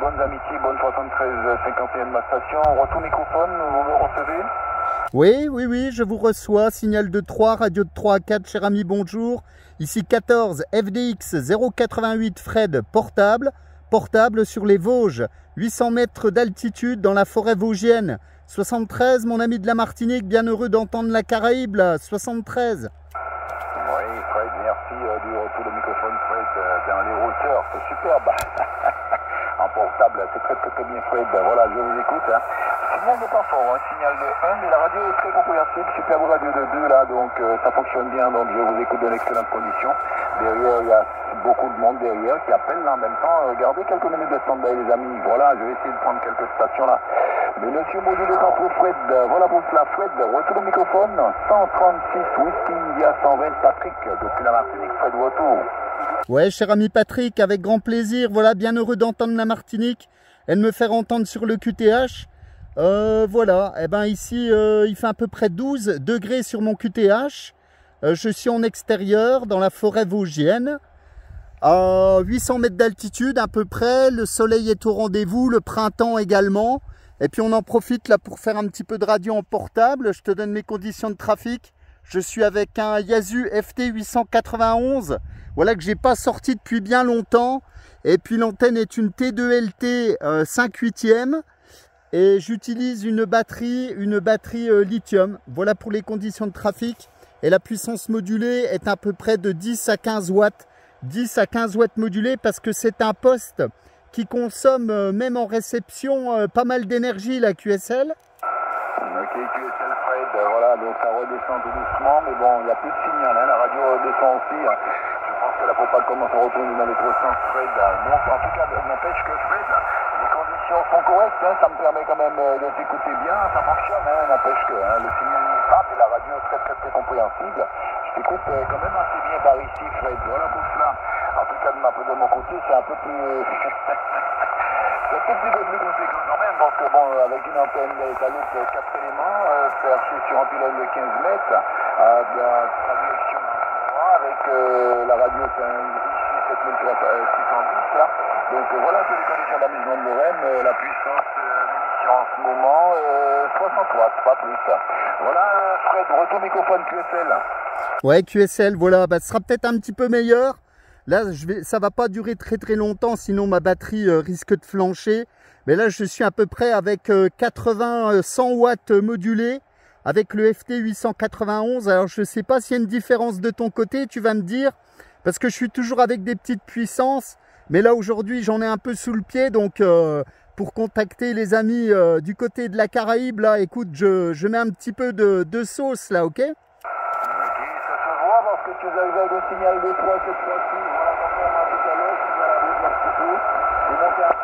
bonnes amitiés, bonne 73 51 ma station. Retour microphone, vous me recevez? Oui, je vous reçois. Signal de 3, radio de 3 à 4, cher ami, bonjour. Ici 14 FDX 088 Fred, portable sur les Vosges. 800 mètres d'altitude dans la forêt vosgienne. 73, mon ami de la Martinique, bien heureux d'entendre la Caraïbe, là, 73. Oui, Fred, merci du retour de microphone, Fred, dans les hauteurs, c'est superbe. En portable, c'est très bien, Fred. Voilà, je vous écoute. Hein. Signal n'est pas fort, hein. Signal de 1, mais la radio est très compréhensible. Superbe radio de 2, là, donc ça fonctionne bien, donc je vous écoute dans d'excellentes conditions. Derrière, il y a beaucoup de monde derrière qui appelle là en même temps. Gardez quelques minutes de stand-by, les amis. Voilà, je vais essayer de prendre quelques stations là. Mais monsieur module est pour Fred. Voilà pour cela, Fred. Retour au microphone. 136 Whisky India 120 Patrick depuis la Martinique. Fred, retour. Ouais, cher ami Patrick, avec grand plaisir. Voilà, bien heureux d'entendre la Martinique et de me faire entendre sur le QTH. Voilà, et ben ici, il fait à peu près 12 degrés sur mon QTH. Je suis en extérieur, dans la forêt vosgienne. À 800 mètres d'altitude à peu près. Le soleil est au rendez-vous, le printemps également. Et puis on en profite là pour faire un petit peu de radio en portable. Je te donne mes conditions de trafic. Je suis avec un Yaesu FT 891. Voilà, que j'ai pas sorti depuis bien longtemps. Et puis l'antenne est une T2LT 5/8e. Et j'utilise une batterie lithium. Voilà pour les conditions de trafic. Et la puissance modulée est à peu près de 10 à 15 watts. 10 à 15 watts modulés parce que c'est un poste qui consomme, même en réception, pas mal d'énergie, la QSL. Ok, QSL Fred, voilà, donc ça redescend tout doucement, mais bon, il n'y a plus de signal, hein, la radio redescend aussi. Hein. Je pense que la propale commence à retourner dans les croissants, Fred. Donc, en tout cas, n'empêche que Fred, les conditions sont correctes, hein, ça me permet quand même de t'écouter bien, ça fonctionne, hein, n'empêche que le signal n'est pas, mais la radio est très compréhensible. Je t'écoute quand même assez bien par ici, Fred, voilà pour cela. En tout cas, de mon côté, c'est un peu plus... c'est un petit peu plus conséquent quand même, parce que bon, avec une antenne étalée de 4 éléments, perchée sur un pylône de 15 mètres, de la traduction avec la radio ici 7610 là. Donc voilà toutes les conditions d'amusement de Lorraine, la puissance d'émission en ce moment, 60 watts, pas plus. Voilà Fred, retour microphone QSL. Ouais, QSL, voilà, bah, ce sera peut-être un petit peu meilleur. Là, ça va pas durer très longtemps, sinon ma batterie risque de flancher. Mais là, je suis à peu près avec 80-100 watts modulés avec le FT 891. Alors, je sais pas s'il y a une différence de ton côté, tu vas me dire, parce que je suis toujours avec des petites puissances. Mais là, aujourd'hui, j'en ai un peu sous le pied, donc pour contacter les amis du côté de la Caraïbe, là, écoute, je mets un petit peu de sauce, là, ok? Parce que tu as eu le signal de 3 cette fois-ci, voilà, contrairement à tout à l'heure, tu vas la bouger un petit peu, et monter à 3,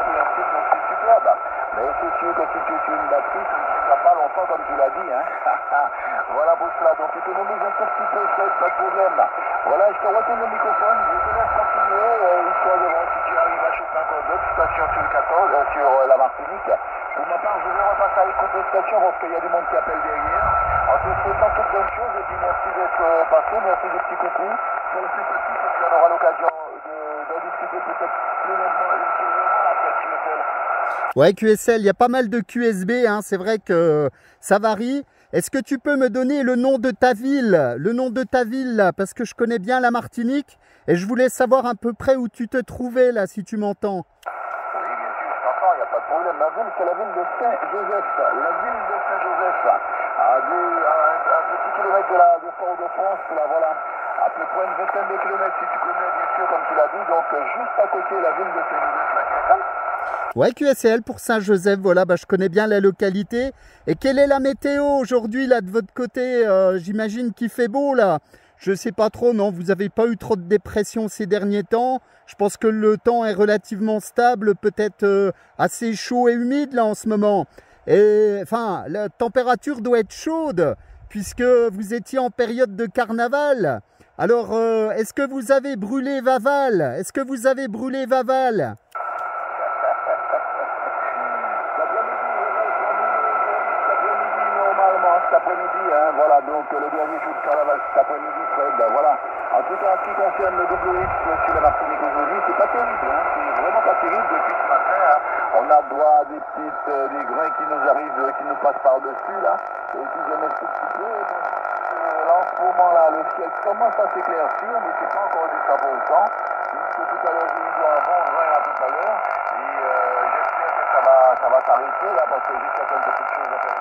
donc c'est superbe. Mais c'est sûr que si tu es une batterie, ça ne tiendra pas longtemps comme tu l'as dit, hein. Voilà pour cela, donc économise un tout petit peu, pas de problème. Voilà, je te retourne le microphone, je te laisse continuer, histoire de voir si tu arrives à choper encore d'autres stations sur le 14, sur la Martinique. Pour ma part, je vais repasser à l'écoute des stations parce qu'il y a du monde qui appelle derrière. En te souhaitant toutes bonnes choses et puis merci d'être passé, merci des petits coucous. Pour le plus petit, et puis on aura l'occasion d'en discuter peut-être plus longuement ultérieurement après QSL. Ouais, QSL, il y a pas mal de QSB, hein, c'est vrai que ça varie. Est-ce que tu peux me donner le nom de ta ville, là, parce que je connais bien la Martinique et je voulais savoir à peu près où tu te trouvais là, si tu m'entends. Il n'y a pas de problème. Ma ville, c'est la ville de Saint-Joseph. La ville de Saint-Joseph, à un petit kilomètre de Fort-de-France, là, voilà. À peu près une vingtaine de kilomètres, si tu connais, bien sûr, comme tu l'as dit. Donc, juste à côté de la ville de Saint-Joseph, là. Ouais, QSL pour Saint-Joseph, voilà, bah, je connais bien la localité. Et quelle est la météo aujourd'hui, là, de votre côté? J'imagine qu'il fait beau, là. Je sais pas trop, non, vous n'avez pas eu trop de dépression ces derniers temps. Je pense que le temps est relativement stable, peut-être assez chaud et humide là en ce moment. Et enfin, la température doit être chaude puisque vous étiez en période de carnaval. Alors, est-ce que vous avez brûlé Vaval? Est-ce que vous avez brûlé Vaval? Cet après-midi, hein, voilà, donc le dernier jour de carnaval cet après-midi, Fred, voilà. En tout cas, en ce qui concerne le double X sur la Martinique aujourd'hui, c'est pas terrible, hein, c'est vraiment pas terrible depuis ce matin. Hein. On a droit à des des grains qui nous arrivent, qui nous passent par-dessus là, et qui viennent un tout petit peu. Là, en ce moment-là, le ciel commence à s'éclaircir, mais c'est pas encore du 100%. Puisque tout à l'heure, j'ai eu un bon grain là tout à l'heure, et j'espère que ça va s'arrêter là, parce que j'ai certaines petites choses à faire.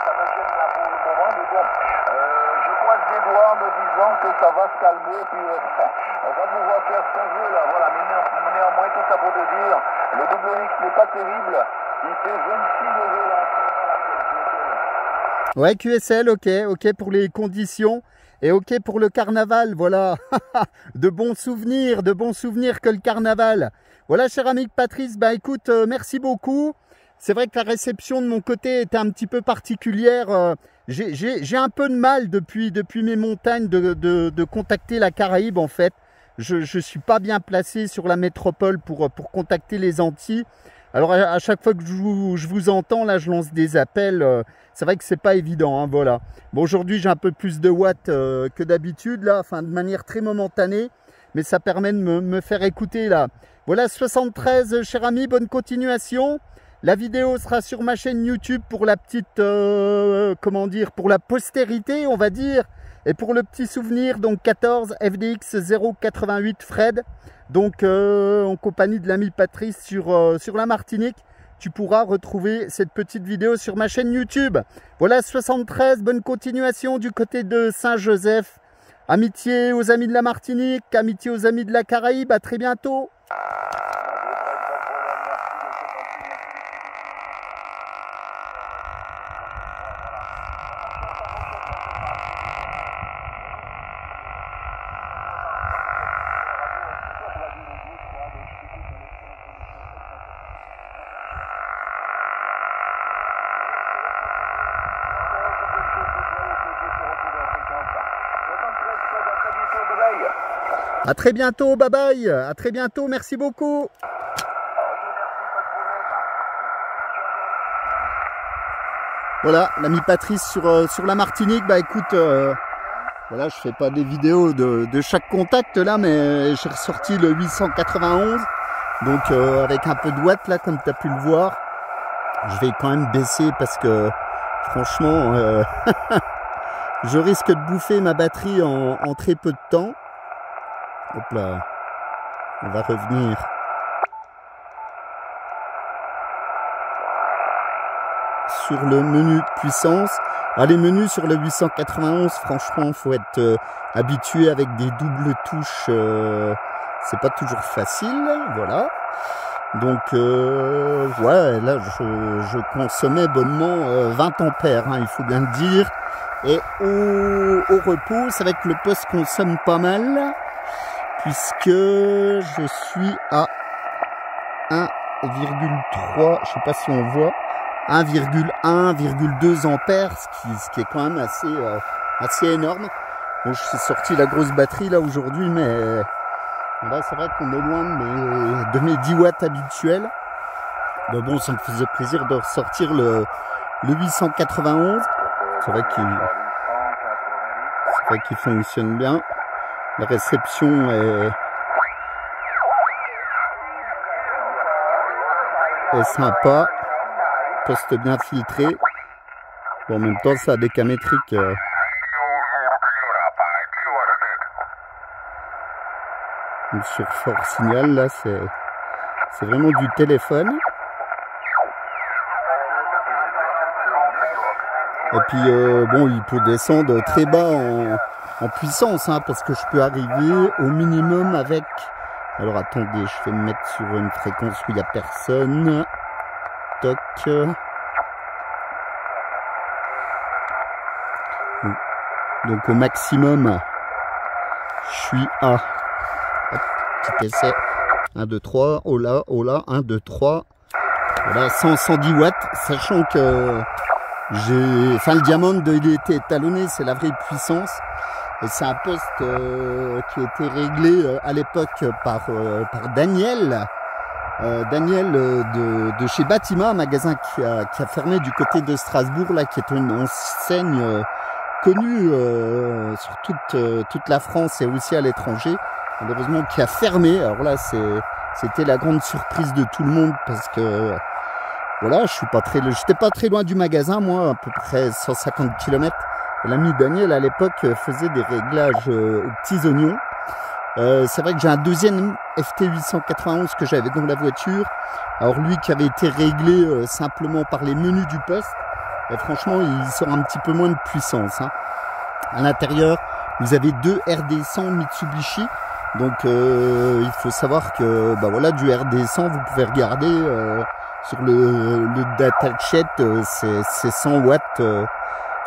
Ça me gêne là pour le moment, mais bon, je croise les doigts en me disant que ça va se calmer, puis on va pouvoir faire ce qu'on veut là, voilà, mais néanmoins, tout ça pour te dire, le WX n'est pas terrible, il fait 26 degrés là en ce moment là, Ouais, QSL, ok pour les conditions et ok pour le carnaval, voilà. de bons souvenirs que le carnaval. Voilà, cher ami Patrice, bah écoute, merci beaucoup. C'est vrai que la réception de mon côté était un petit peu particulière. J'ai un peu de mal depuis mes montagnes de contacter la Caraïbe en fait. Je suis pas bien placé sur la métropole pour contacter les Antilles. Alors à chaque fois que je vous entends, là je lance des appels, c'est vrai que c'est pas évident, hein, voilà. Bon, aujourd'hui j'ai un peu plus de watts que d'habitude, là, enfin de manière très momentanée, mais ça permet de me faire écouter là. Voilà, 73, cher ami, bonne continuation. La vidéo sera sur ma chaîne YouTube pour la petite, comment dire, pour la postérité, on va dire. Et pour le petit souvenir, donc 14 FDX 088 Fred, donc en compagnie de l'ami Patrice sur la Martinique, tu pourras retrouver cette petite vidéo sur ma chaîne YouTube. Voilà, 73, bonne continuation du côté de Saint-Joseph. Amitié aux amis de la Martinique, amitié aux amis de la Caraïbe, à très bientôt. À très bientôt, bye bye, à très bientôt, merci beaucoup. Voilà, l'ami Patrice sur la Martinique, bah écoute, voilà, je fais pas des vidéos de chaque contact là, mais j'ai ressorti le 891, donc avec un peu de watts là, comme tu as pu le voir. Je vais quand même baisser parce que franchement, je risque de bouffer ma batterie en très peu de temps. Hop là, on va revenir. Sur le menu puissance. Ah, les menus sur le 891, franchement, il faut être habitué avec des doubles touches. C'est pas toujours facile, voilà. Donc, ouais, là, je consommais bonnement 20 ampères, hein, il faut bien le dire. Et au repos, c'est vrai que le poste consomme pas mal, puisque je suis à 1,3, je sais pas si on voit, 1,2 ampères, ce qui est quand même assez énorme. Bon, je suis sorti la grosse batterie là aujourd'hui, mais là c'est vrai qu'on est loin de mes 10 watts habituels. Mais bon, ça me faisait plaisir de ressortir le 891. C'est vrai qu'il fonctionne bien. La réception est sympa. Poste bien filtré. Bon, en même temps, ça a des camétriques. Sur fort signal, là, c'est vraiment du téléphone. Et puis, bon, il peut descendre très bas en puissance, hein, parce que je peux arriver au minimum avec... Alors, attendez, je vais me mettre sur une fréquence où il n'y a personne. Toc. Donc, au maximum, je suis à... Hop, petit essai. 1, 2, 3. Oh là, 1, 2, 3. Voilà, 110 watts, sachant que... le diamant il était étalonné, c'est la vraie puissance. Et c'est un poste qui a été réglé à l'époque par Daniel. Daniel de chez Bâtiment, un magasin qui a fermé du côté de Strasbourg, là, qui est une enseigne connue sur toute la France et aussi à l'étranger. Malheureusement, qui a fermé. Alors là, C'était la grande surprise de tout le monde parce que voilà, j'étais pas très loin du magasin, moi, à peu près 150 km. L'ami Daniel, à l'époque, faisait des réglages aux petits oignons. C'est vrai que j'ai un deuxième FT891 que j'avais dans la voiture. Alors lui qui avait été réglé simplement par les menus du poste. Et franchement, il sort un petit peu moins de puissance. Hein. À l'intérieur, vous avez deux RD100 Mitsubishi. Donc il faut savoir que bah voilà, du RD100, vous pouvez regarder sur le datasheet, c'est 100 watts.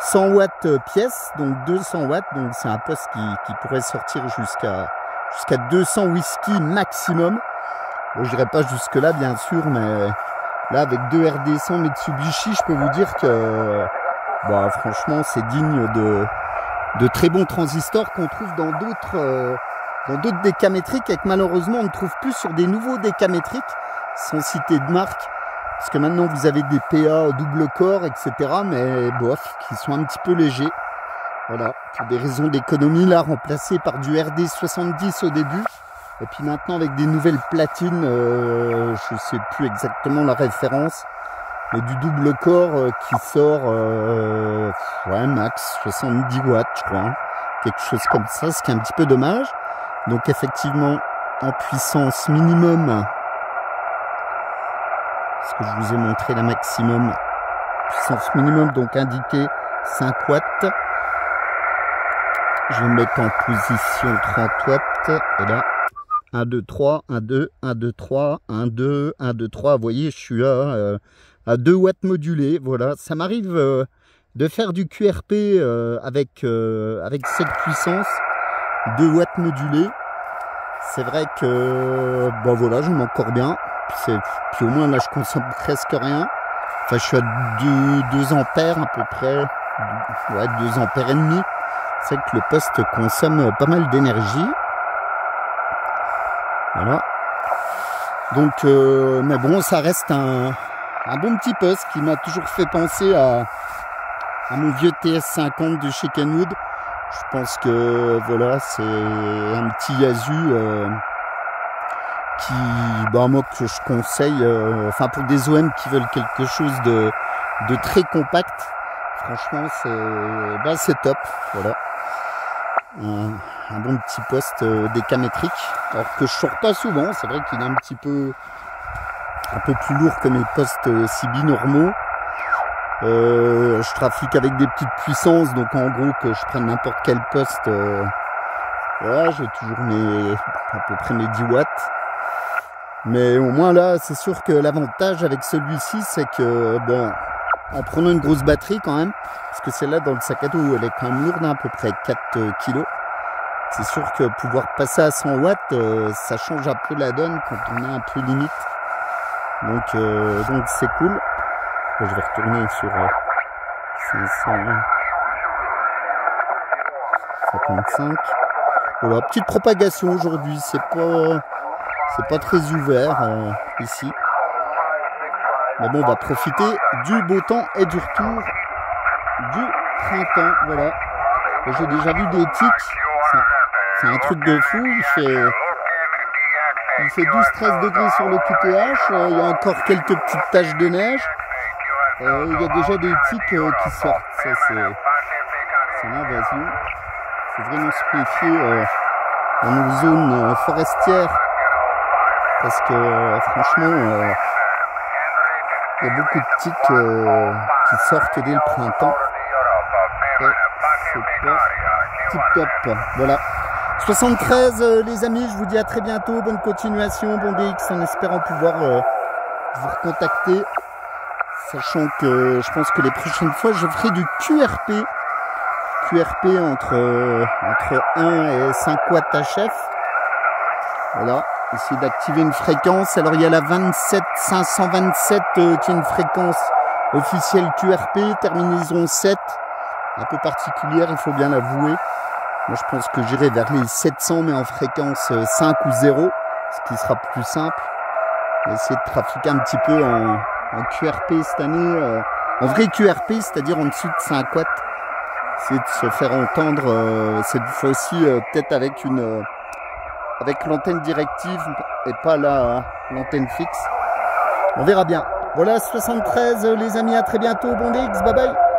100 watts pièce, donc 200 watts, donc c'est un poste qui pourrait sortir jusqu'à 200 whisky maximum. Bon, je dirais pas jusque là bien sûr, mais là avec deux RD100 Mitsubishi, je peux vous dire que bah, franchement c'est digne de très bons transistors qu'on trouve dans d'autres décamétriques et que malheureusement on ne trouve plus sur des nouveaux décamétriques, sans citer de marque. Parce que maintenant vous avez des PA double corps, etc. Mais bof, qui sont un petit peu légers. Voilà, pour des raisons d'économie, là, remplacés par du RD70 au début. Et puis maintenant avec des nouvelles platines, je sais plus exactement la référence. Mais du double corps qui sort, ouais, max 70 watts, je crois. Hein. Quelque chose comme ça, ce qui est un petit peu dommage. Donc effectivement, en puissance minimum... Parce que je vous ai montré la maximum puissance minimum, donc indiqué 5 watts. Je vais me mettre en position 30 watts. Et là, 1, 2, 3, 1, 2, 1, 2, 3, 1, 2, 1, 2, 3. Vous voyez, je suis à 2 watts modulés. Voilà, ça m'arrive de faire du QRP avec cette puissance. 2 watts modulés. C'est vrai que, bon voilà, je m'en encore bien. Puis au moins là je consomme presque rien. Enfin je suis à 2 ampères à peu près. Ouais, 2 ampères et demi. C'est vrai que le poste consomme pas mal d'énergie. Voilà. Donc mais bon, ça reste un bon petit poste qui m'a toujours fait penser à mon vieux TS50 de chez Kenwood. Je pense que voilà, c'est un petit Yaesu qui, bah moi que je conseille, enfin pour des OM qui veulent quelque chose de très compact, franchement c'est top, voilà. Un bon petit poste décamétrique, alors que je sors pas souvent, c'est vrai qu'il est un peu plus lourd que mes postes CB normaux. Je trafique avec des petites puissances, donc en gros que je prenne n'importe quel poste, voilà, j'ai toujours à peu près mes 10 watts. Mais au moins là, c'est sûr que l'avantage avec celui-ci, c'est que, bon, en prenant une grosse batterie quand même, parce que celle-là dans le sac à dos, elle est quand même lourde, hein, à peu près 4 kg. C'est sûr que pouvoir passer à 100 watts, ça change un peu la donne quand on est un peu limite. Donc c'est cool. Je vais retourner sur 555. Voilà, petite propagation aujourd'hui, c'est pas très ouvert ici. Mais bon, on va profiter du beau temps et du retour du printemps. Voilà. J'ai déjà vu des tics. C'est un truc de fou. Il fait 12-13 degrés sur le QTH. Il y a encore quelques petites taches de neige. Il y a déjà des tics qui sortent. Ça, c'est l'invasion. Il faut vraiment se méfier dans nos zones forestières. Parce que franchement, il y a beaucoup de tics qui sortent dès le printemps. Et c'est pas tip top. Voilà. 73 les amis, je vous dis à très bientôt. Bonne continuation, bon DX, en espérant pouvoir vous recontacter. Sachant que je pense que les prochaines fois, je ferai du QRP. QRP entre 1 et 5 watts HF. Voilà. Essayer d'activer une fréquence. Alors il y a la 27527 qui est une fréquence officielle QRP, terminaison 7, un peu particulière, il faut bien l'avouer. Moi je pense que j'irai vers les 700 mais en fréquence 5 ou 0, ce qui sera plus simple. Essayer de trafiquer un petit peu en QRP cette année, en vrai QRP, c'est-à-dire en dessous de 5 watts. Essayer de se faire entendre cette fois-ci peut-être avec une avec l'antenne directive et pas l'antenne fixe. On verra bien. Voilà, 73 les amis, à très bientôt, bon DX, bye bye.